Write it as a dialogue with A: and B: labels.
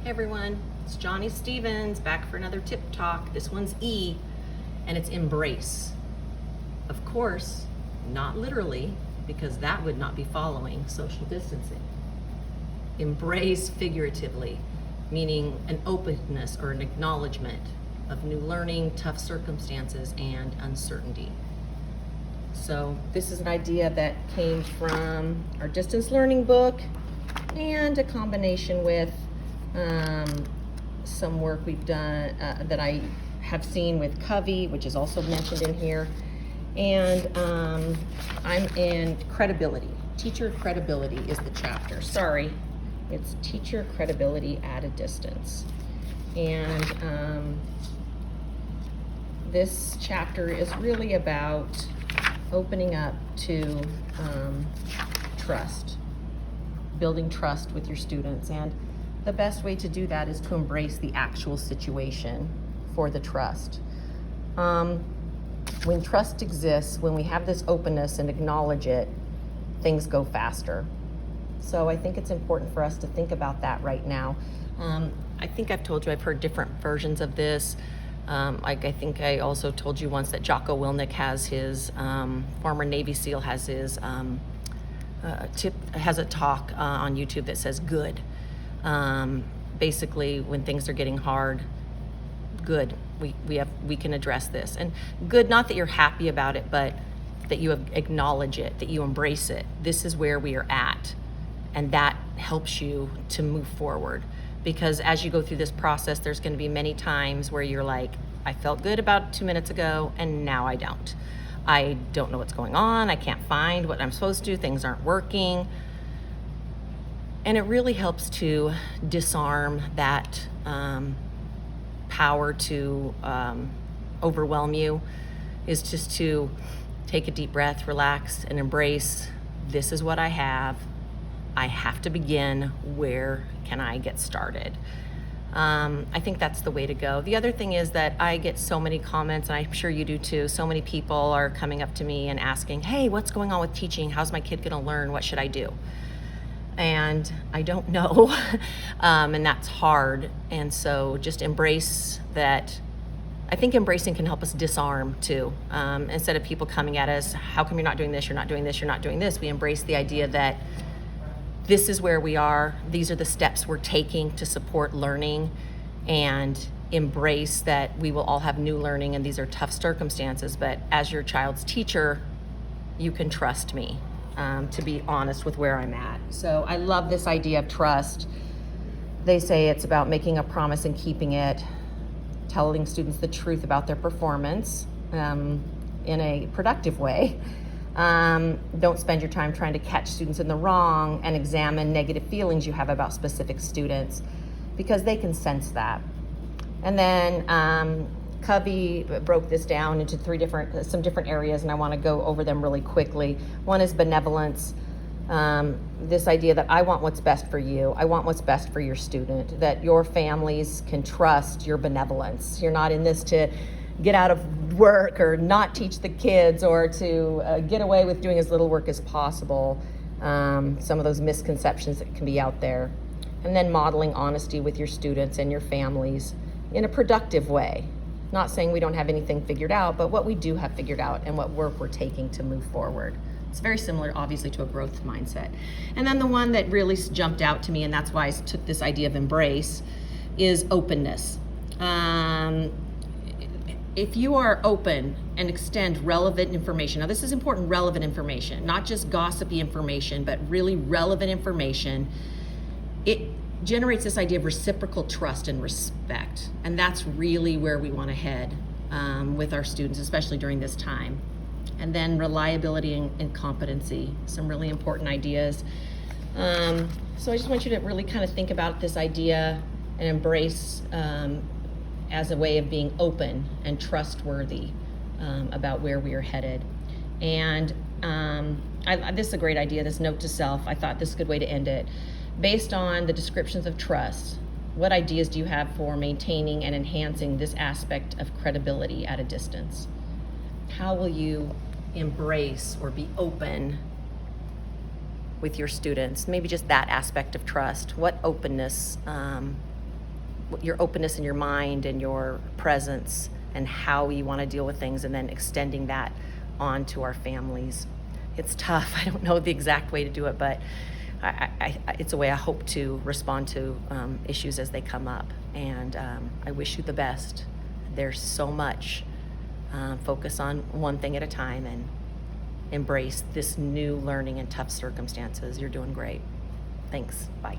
A: Hey everyone, it's Johnny Stevens back for another tip talk. This one's E, and it's embrace. Of course, not literally, because that would not be following social distancing. Embrace figuratively, meaning an openness or an acknowledgement of new learning, tough circumstances, and uncertainty. So this is an idea that came from our distance learning book and a combination with some work we've done that I have seen with Covey, which is also mentioned in here. And I'm in credibility. Teacher credibility is the chapter. Sorry, it's teacher credibility at a distance. And this chapter is really about opening up to trust, building trust with your students. And the best way to do that is to embrace the actual situation for the trust. When trust exists, when we have this openness and acknowledge it, things go faster. So I think it's important for us to think about that right now. I think I've told you I've heard different versions of this. I think I also told you once that Jocko Willink has his, former Navy SEAL has his has a talk on YouTube that says good. Basically, when things are getting hard, good. We can address this. And good, not that you're happy about it, but that you acknowledge it, that you embrace it. This is where we are at. And that helps you to move forward. Because as you go through this process, there's going to be many times where you're like, I felt good about 2 minutes ago, and now I don't. I don't know what's going on. I can't find what I'm supposed to do. Things aren't working. And it really helps to disarm that power to overwhelm you, is just to take a deep breath, relax, and embrace, this is what I have. I have to begin. Where can I get started? I think that's the way to go. The other thing is that I get so many comments, and I'm sure you do too. So many people are coming up to me and asking, hey, what's going on with teaching? How's my kid gonna learn? What should I do? And I don't know, and that's hard. And so just embrace that. I think embracing can help us disarm too. Instead of people coming at us, how come you're not doing this, you're not doing this, you're not doing this? We embrace the idea that this is where we are, these are the steps we're taking to support learning, and embrace that we will all have new learning and these are tough circumstances, but as your child's teacher, you can trust me to be honest with where I'm at. So I love this idea of trust. They say it's about making a promise and keeping it, telling students the truth about their performance in a productive way. Don't spend your time trying to catch students in the wrong and examine negative feelings you have about specific students, because they can sense that. And then Covey broke this down into some different areas, and I want to go over them really quickly. One is benevolence. This idea that I want what's best for you. I want what's best for your student, that your families can trust your benevolence. You're not in this to get out of work or not teach the kids, or to get away with doing as little work as possible. Some of those misconceptions that can be out there. And then modeling honesty with your students and your families in a productive way. Not saying we don't have anything figured out, but what we do have figured out and what work we're taking to move forward. It's very similar, obviously, to a growth mindset. And then the one that really jumped out to me, and that's why I took this idea of embrace, is openness. If you are open and extend relevant information, now this is important, relevant information, not just gossipy information, but really relevant information, it generates this idea of reciprocal trust and respect. And that's really where we want to head with our students, especially during this time. And then reliability and competency, some really important ideas. So I just want you to really kind of think about this idea and embrace as a way of being open and trustworthy about where we are headed. And this is a great idea, this note to self. I thought this is a good way to end it. Based on the descriptions of trust, what ideas do you have for maintaining and enhancing this aspect of credibility at a distance? How will you embrace or be open with your students? Maybe just that aspect of trust. What openness your openness in your mind and your presence and how you want to deal with things, and then extending that on to our families. It's tough. I don't know the exact way to do it, but it's a way I hope to respond to issues as they come up. And I wish you the best. There's so much. Focus on one thing at a time and embrace this new learning in tough circumstances. You're doing great. Thanks. Bye.